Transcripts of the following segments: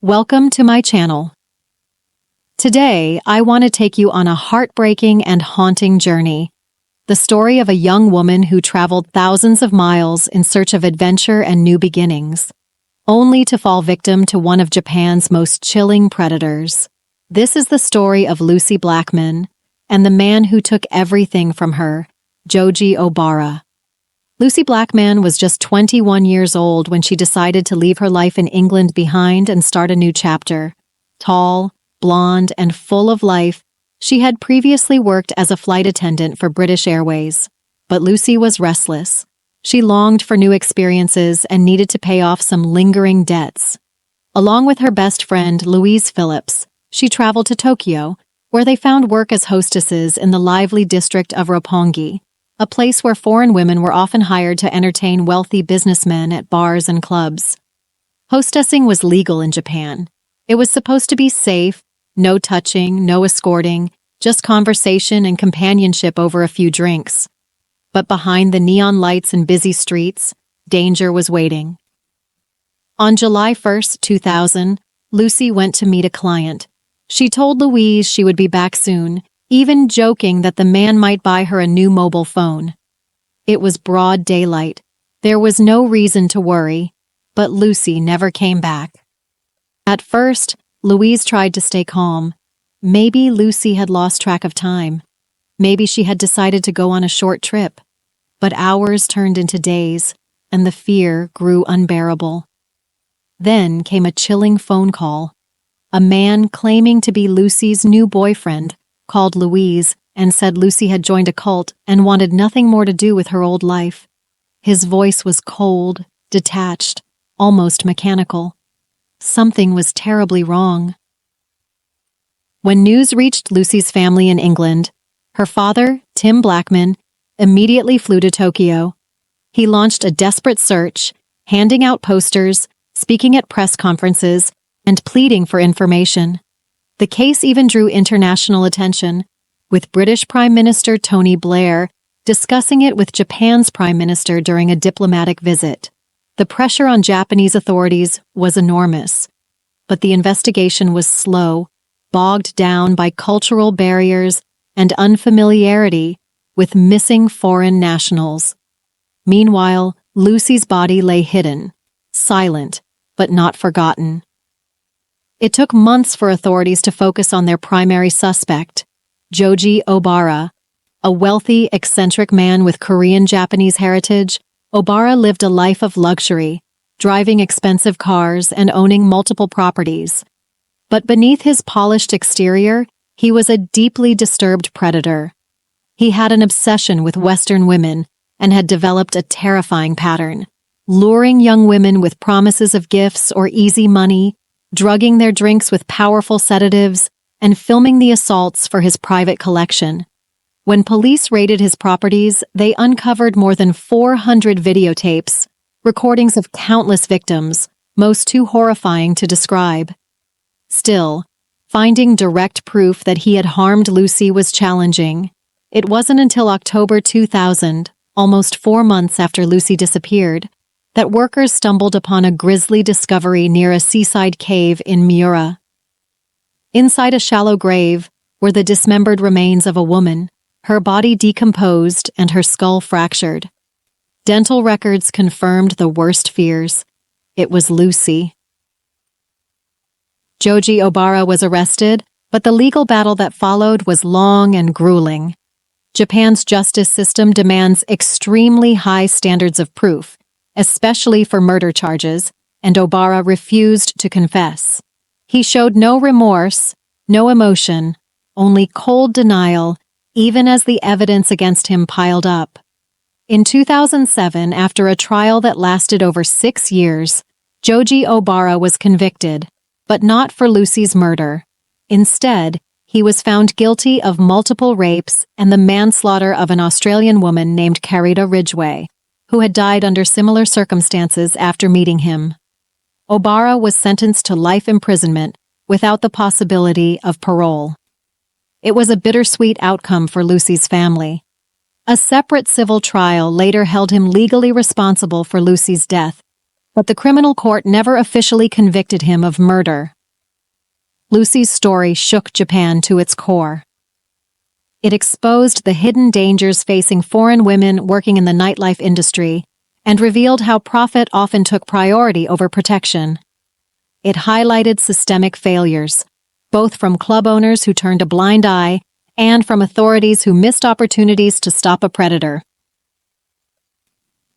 Welcome to my channel. Today, I want to take you on a heartbreaking and haunting journey. The story of a young woman who traveled thousands of miles in search of adventure and new beginnings, only to fall victim to one of Japan's most chilling predators. This is the story of Lucie Blackman and the man who took everything from her, Joji Obara. Lucie Blackman was just 21 years old when she decided to leave her life in England behind and start a new chapter. Tall, blonde, and full of life, she had previously worked as a flight attendant for British Airways. But Lucie was restless. She longed for new experiences and needed to pay off some lingering debts. Along with her best friend, Louise Phillips, she traveled to Tokyo, where they found work as hostesses in the lively district of Roppongi, a place where foreign women were often hired to entertain wealthy businessmen at bars and clubs. Hostessing was legal in Japan. It was supposed to be safe, no touching, no escorting, just conversation and companionship over a few drinks. But behind the neon lights and busy streets, danger was waiting. On July 1st, 2000, Lucie went to meet a client. She told Louise she would be back soon, even joking that the man might buy her a new mobile phone. It was broad daylight. There was no reason to worry, but Lucie never came back. At first, Louise tried to stay calm. Maybe Lucie had lost track of time. Maybe she had decided to go on a short trip. But hours turned into days, and the fear grew unbearable. Then came a chilling phone call. A man claiming to be Lucie's new boyfriend called Louise and said Lucie had joined a cult and wanted nothing more to do with her old life. His voice was cold, detached, almost mechanical. Something was terribly wrong. When news reached Lucie's family in England, her father, Tim Blackman, immediately flew to Tokyo. He launched a desperate search, handing out posters, speaking at press conferences, and pleading for information. The case even drew international attention, with British Prime Minister Tony Blair discussing it with Japan's Prime Minister during a diplomatic visit. The pressure on Japanese authorities was enormous, but the investigation was slow, bogged down by cultural barriers and unfamiliarity with missing foreign nationals. Meanwhile, Lucie's body lay hidden, silent, but not forgotten. It took months for authorities to focus on their primary suspect, Joji Obara. A wealthy, eccentric man with Korean-Japanese heritage, Obara lived a life of luxury, driving expensive cars and owning multiple properties. But beneath his polished exterior, he was a deeply disturbed predator. He had an obsession with Western women and had developed a terrifying pattern, luring young women with promises of gifts or easy money, drugging their drinks with powerful sedatives, and filming the assaults for his private collection. When police raided his properties, they uncovered more than 400 videotapes, recordings of countless victims, most too horrifying to describe. Still, finding direct proof that he had harmed Lucie was challenging. It wasn't until October 2000, almost 4 months after Lucie disappeared, that workers stumbled upon a grisly discovery near a seaside cave in Miura. Inside a shallow grave were the dismembered remains of a woman, her body decomposed and her skull fractured. Dental records confirmed the worst fears. It was Lucie. Joji Obara was arrested, but the legal battle that followed was long and grueling. Japan's justice system demands extremely high standards of proof, especially for murder charges, and Obara refused to confess. He showed no remorse, no emotion, only cold denial, even as the evidence against him piled up. In 2007, after a trial that lasted over 6 years, Joji Obara was convicted, but not for Lucie's murder. Instead, he was found guilty of multiple rapes and the manslaughter of an Australian woman named Carita Ridgway, who had died under similar circumstances after meeting him. Obara was sentenced to life imprisonment without the possibility of parole. It was a bittersweet outcome for Lucie's family. A separate civil trial later held him legally responsible for Lucie's death, but the criminal court never officially convicted him of murder. Lucie's story shook Japan to its core. It exposed the hidden dangers facing foreign women working in the nightlife industry and revealed how profit often took priority over protection. It highlighted systemic failures, both from club owners who turned a blind eye and from authorities who missed opportunities to stop a predator.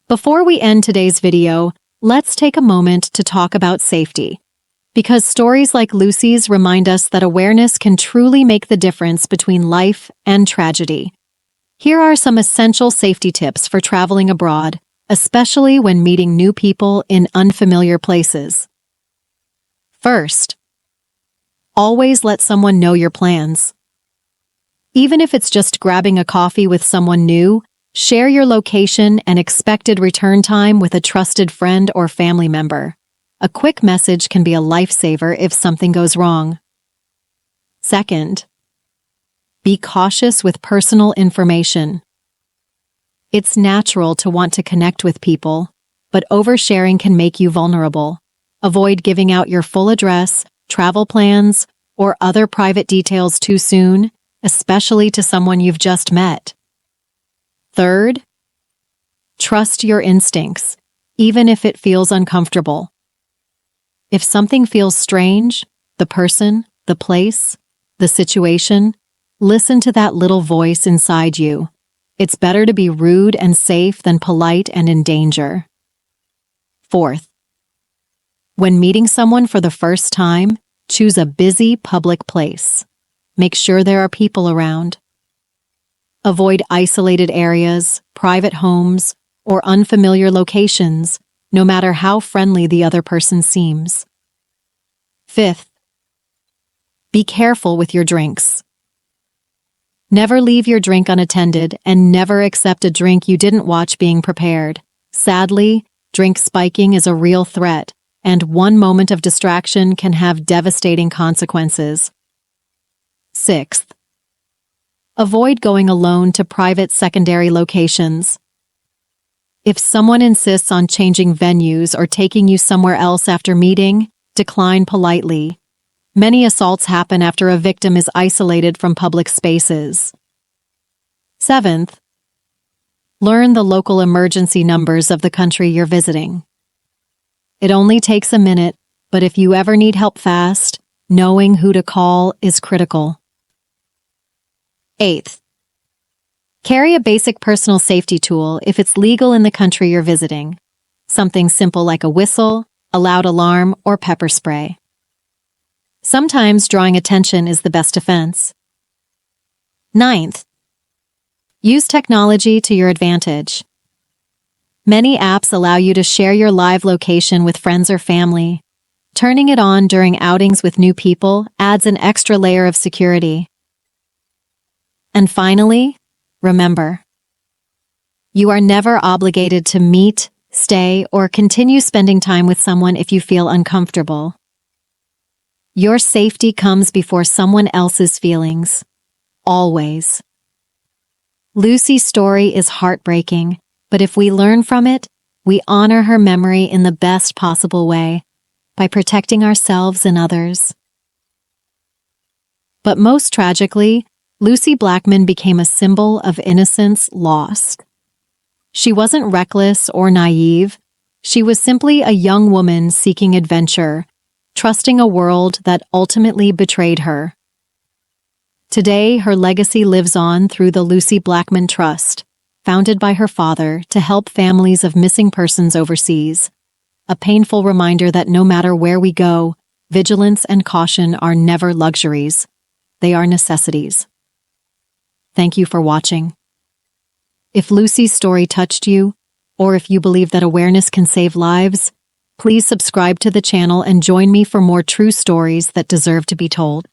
Before we end today's video, let's take a moment to talk about safety. Because stories like Lucie's remind us that awareness can truly make the difference between life and tragedy. Here are some essential safety tips for traveling abroad, especially when meeting new people in unfamiliar places. First, always let someone know your plans. Even if it's just grabbing a coffee with someone new, share your location and expected return time with a trusted friend or family member. A quick message can be a lifesaver if something goes wrong. Second, be cautious with personal information. It's natural to want to connect with people, but oversharing can make you vulnerable. Avoid giving out your full address, travel plans, or other private details too soon, especially to someone you've just met. Third, trust your instincts, even if it feels uncomfortable. If something feels strange, the person, the place, the situation, listen to that little voice inside you. It's better to be rude and safe than polite and in danger. Fourth, when meeting someone for the first time, choose a busy public place. Make sure there are people around. Avoid isolated areas, private homes, or unfamiliar locations, no matter how friendly the other person seems. Fifth, be careful with your drinks. Never leave your drink unattended and never accept a drink you didn't watch being prepared. Sadly, drink spiking is a real threat, and one moment of distraction can have devastating consequences. Sixth, avoid going alone to private secondary locations. If someone insists on changing venues or taking you somewhere else after meeting, decline politely. Many assaults happen after a victim is isolated from public spaces. Seventh, learn the local emergency numbers of the country you're visiting. It only takes a minute, but if you ever need help fast, knowing who to call is critical. Eighth, carry a basic personal safety tool if it's legal in the country you're visiting. Something simple like a whistle, a loud alarm, or pepper spray. Sometimes drawing attention is the best defense. Ninth, use technology to your advantage. Many apps allow you to share your live location with friends or family. Turning it on during outings with new people adds an extra layer of security. And finally, remember, you are never obligated to meet, stay, or continue spending time with someone if you feel uncomfortable. Your safety comes before someone else's feelings. Always. Lucie's story is heartbreaking, but if we learn from it, we honor her memory in the best possible way, by protecting ourselves and others. But most tragically, Lucie Blackman became a symbol of innocence lost. She wasn't reckless or naive. She was simply a young woman seeking adventure, trusting a world that ultimately betrayed her. Today, her legacy lives on through the Lucie Blackman Trust, founded by her father to help families of missing persons overseas. A painful reminder that no matter where we go, vigilance and caution are never luxuries. They are necessities. Thank you for watching. If Lucie's story touched you, or if you believe that awareness can save lives, please subscribe to the channel and join me for more true stories that deserve to be told.